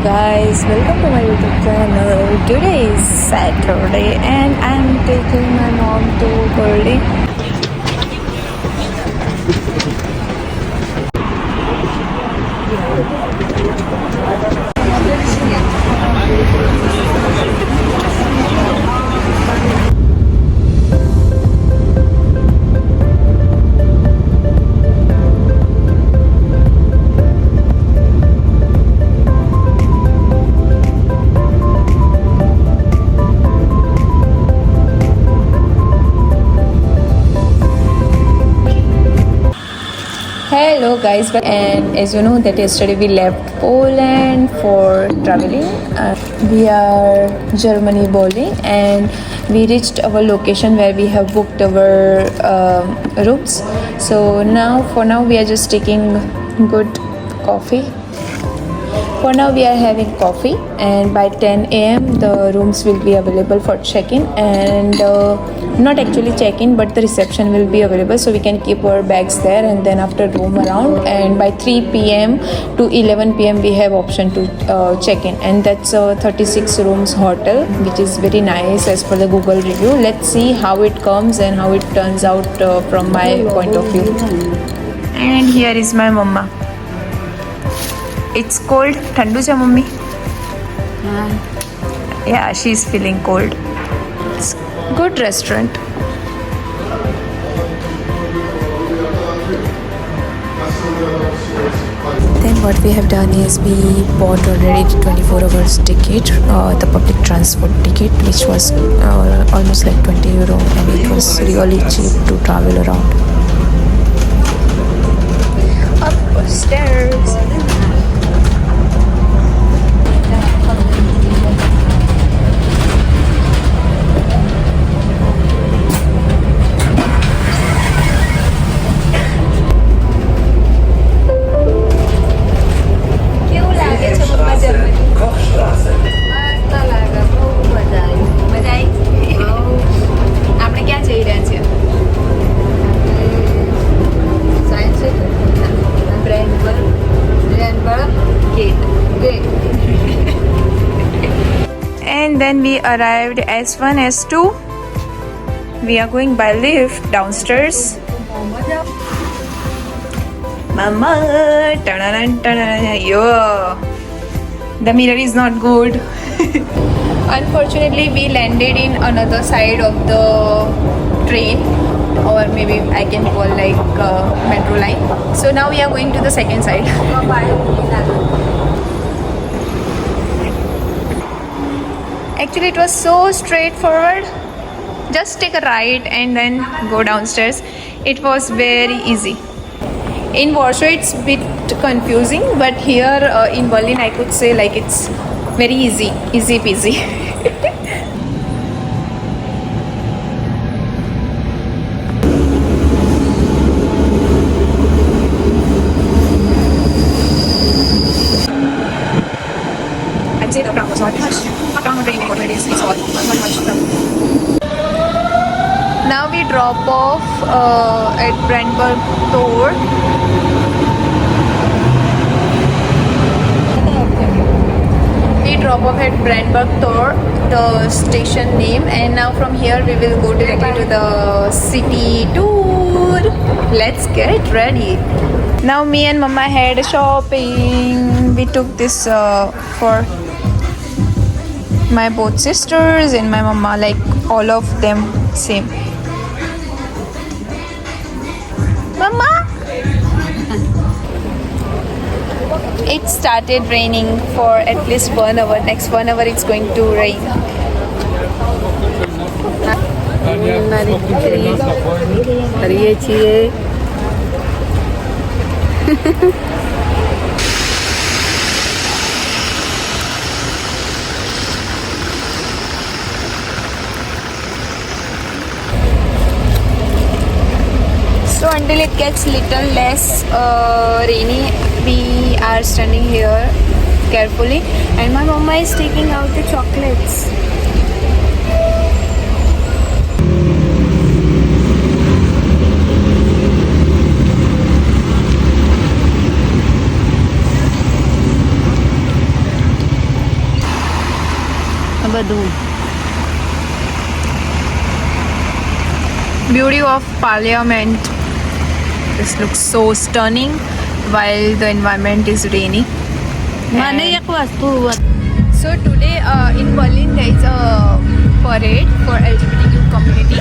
guys, welcome to my YouTube channel. Today is Saturday and I'm taking my mom to Goldie. Hello guys, and as you know that yesterday we left Poland for traveling. We are Germany Berlin and we reached our location where we have booked our rooms. So for now we are just taking good coffee. For now we are having coffee and by 10 a.m. the rooms will be available for check-in and not actually check-in but the reception will be available, so we can keep our bags there and then after roam around, and by 3 p.m. to 11 p.m. we have option to check-in, and that's a 36 rooms hotel which is very nice as per the Google review. Let's see how it comes and how it turns out from my point of view. And here is my mama. It's cold. Thandu cha mummy? Yeah, she's feeling cold. It's good restaurant. Then what we have done is we bought already 24 hours ticket, the public transport ticket, which was almost like 20 euro, and it was really cheap to travel around. Upstairs. And then we arrived S1, S2. We are going by lift downstairs. Mama, yo, the mirror is not good. Unfortunately, we landed in another side of the train, or maybe I can call like metro line. So now we are going to the second side. Actually, it was so straightforward. Just take a right and then go downstairs. It was very easy. In Warsaw, it's a bit confusing, but here in Berlin, I could say like it's very easy peasy. I'd say the ground was not much. Now we drop off at Brandenburg Tor. We drop off at Brandenburg Tor, the station name, and now from here we will go directly to the city tour. Let's get ready. Now me and Mama had shopping. We took this for my both sisters and my mama, like all of them same. Mama, it started raining for at least 1 hour. Next 1 hour it's going to rain. So until it gets little less rainy, we are standing here carefully, and my mama is taking out the chocolates. બધું Beauty of Parliament. This looks so stunning while the environment is rainy. મને એક વસ્તુ So today in Berlin there is a parade for LGBTQ community.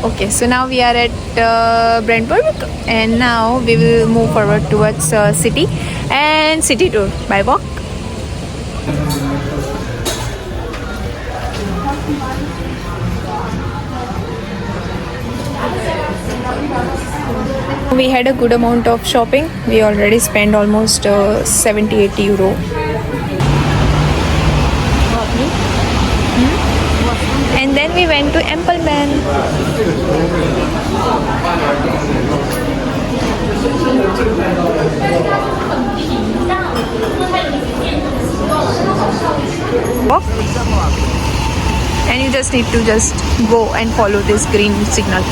Okay, so now we are at Brentford, and now we will move forward towards city and city tour by walk. We had a good amount of shopping. We already spent almost 70-80 euro. And then we went to Empelman. Walk. And you just need to just go and follow this green signal.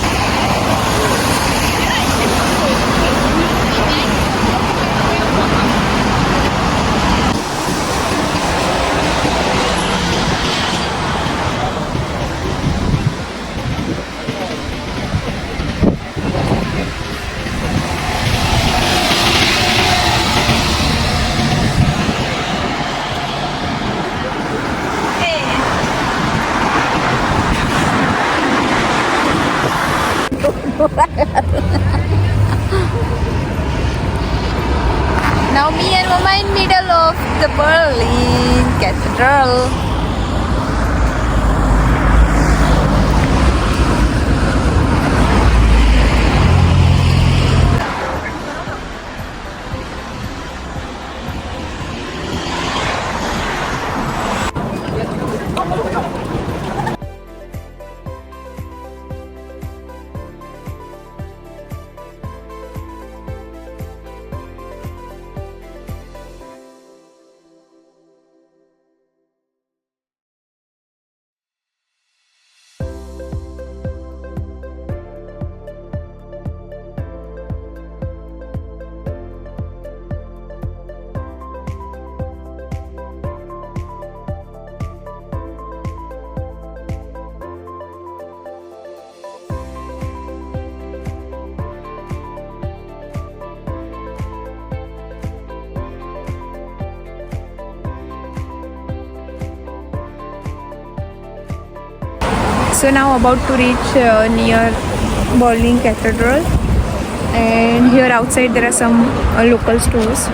Now me and Mama in middle of the Berlin Cathedral. So now about to reach near Berlin Cathedral, and here outside there are some local stores.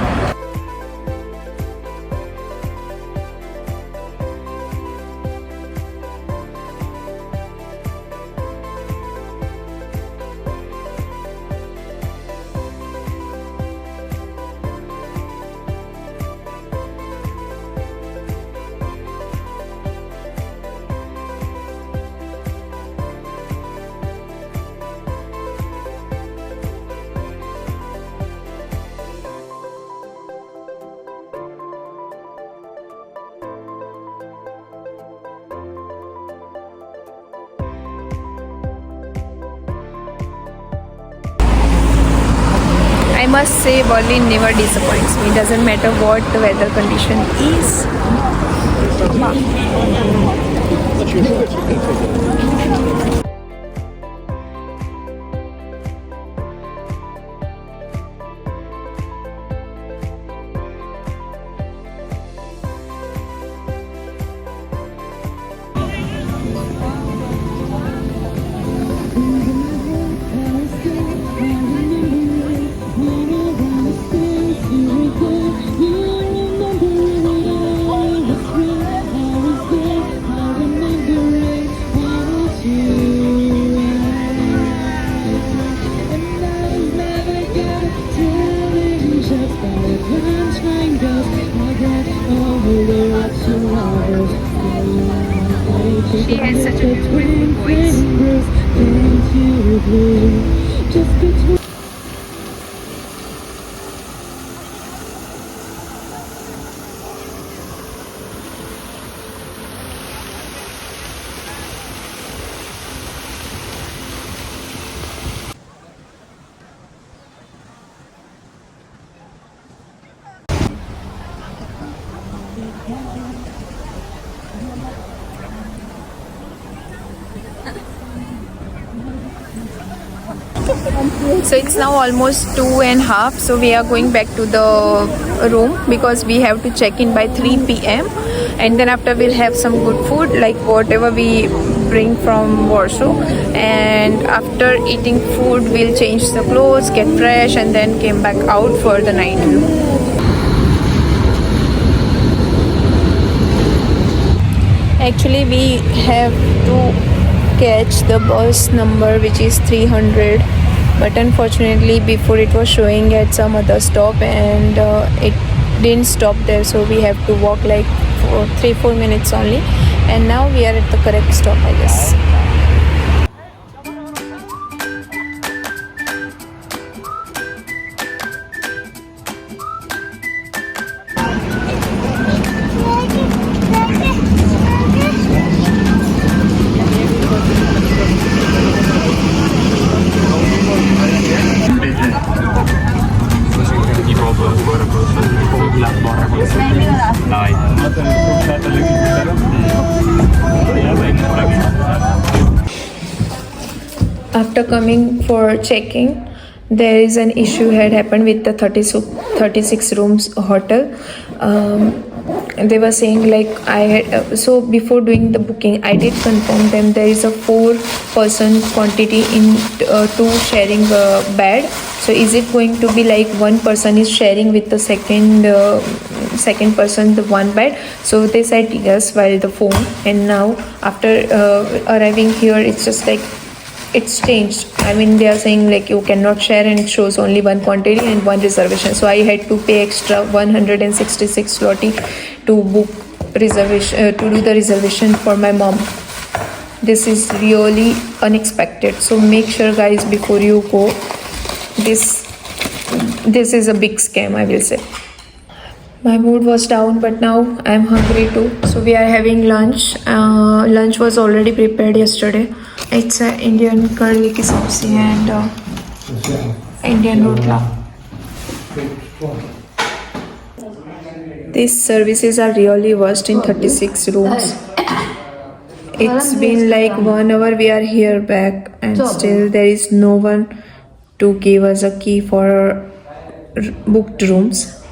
I must say Berlin never disappoints me. Doesn't matter what the weather condition is. She has such a beautiful voice. So it's now almost 2:30. So we are going back to the room because we have to check in by 3 p.m. And then after we'll have some good food like whatever we bring from Warsaw. And after eating food, we'll change the clothes, get fresh, and then came back out for the night view. Actually, we have to catch the bus number which is 300, but unfortunately before it was showing at some other stop and it didn't stop there, so we have to walk like for 3-4 minutes only, and now we are at the correct stop, I guess. After coming for checking, there is an issue had happened with the 36 rooms hotel. They were saying like I had so before doing the booking, I did confirm them there is a 4-person quantity in two sharing a bed. So is it going to be like one person is sharing with the second person the one bed? So they said yes while the phone, and now after arriving here, it's just like it's changed. I mean, they are saying like you cannot share, and it shows only one quantity and one reservation. So I had to pay extra 166 zloty to book reservation to do the reservation for my mom. This is really unexpected. So make sure, guys, before you go. This is a big scam, I will say. My mood was down, but now I'm hungry too. So we are having lunch. Lunch was already prepared yesterday. It's an Indian curry ki sabzi and Indian rotla. These services are really worst in 36 rooms. It's been like 1 hour we are here back, and still there is no one to give us a key for booked rooms,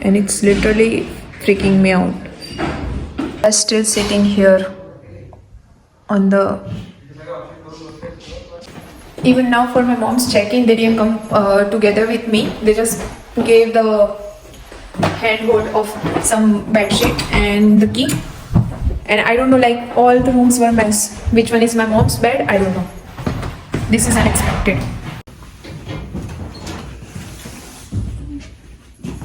and it's literally freaking me out. I'm still sitting here on the. Even now for my mom's check-in, they didn't come together with me. They just gave the handhold of some bedsheet and the key. And I don't know, like all the rooms were mess. Which one is my mom's bed? I don't know. This is unexpected.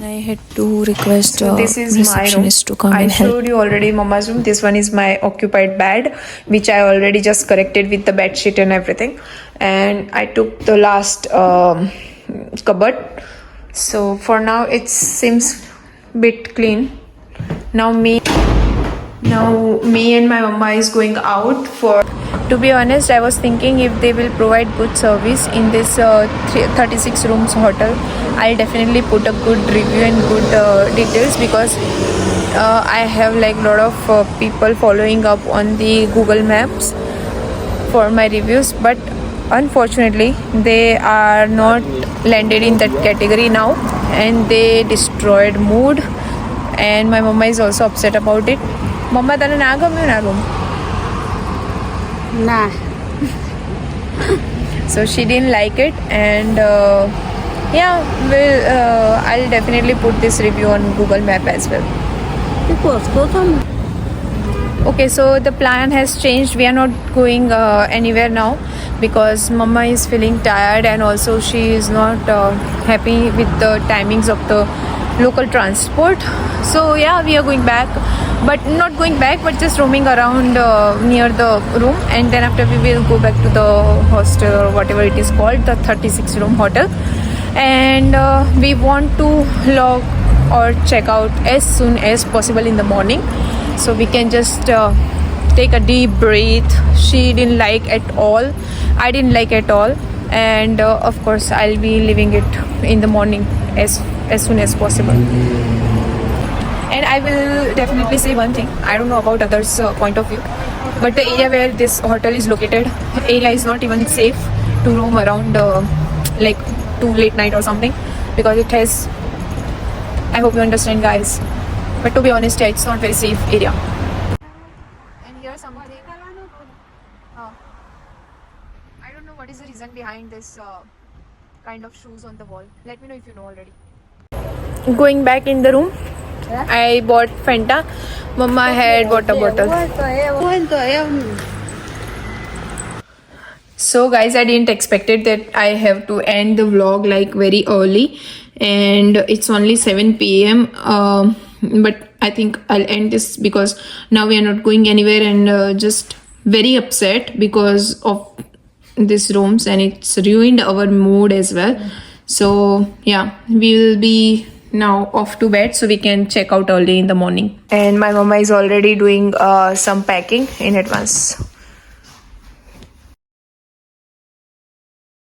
I had to request this is receptionist to come and help. I showed you already Mama's room. This one is my occupied bed, which I already just corrected with the bed sheet and everything. And I took the last cupboard. So for now it seems bit clean. Now me and my mama is going out for. To be honest, I was thinking if they will provide good service in this 36 rooms hotel, I'll definitely put a good review and good details, because I have like a lot of people following up on the Google Maps for my reviews, but unfortunately they are not landed in that category now, and they destroyed mood, and my mama is also upset about it. Mama, tane na gamyo na room? Nah. So she didn't like it, and I'll definitely put this review on Google Map as well. Okay, so the plan has changed. We are not going anywhere now because Mama is feeling tired, and also she is not happy with the timings of the local transport. So yeah, we are going back, but not going back, but just roaming around near the room, and then after we will go back to the hostel or whatever it is called, the 36 room hotel, and we want to log or check out as soon as possible in the morning, so we can just take a deep breath. She didn't like at all, I didn't like at all, and of course I'll be leaving it in the morning as soon as possible. And I will definitely say one thing, I don't know about others' point of view, but the area where this hotel is located, area is not even safe to roam around like too late night or something, because it has, I hope you understand guys, but to be honest, yeah, it's not very safe area. And here's something, I don't know what is the reason behind this kind of shoes on the wall. Let me know if you know already. Going back in the room, I bought Fanta. Mama had water bottle. So guys, I didn't expect it that I have to end the vlog like very early, and it's only 7 p.m. But I think I'll end this because now we are not going anywhere, and just very upset because of this rooms, and it's ruined our mood as well. So yeah, we will be now off to bed so we can check out early in the morning. And my mama is already doing some packing in advance.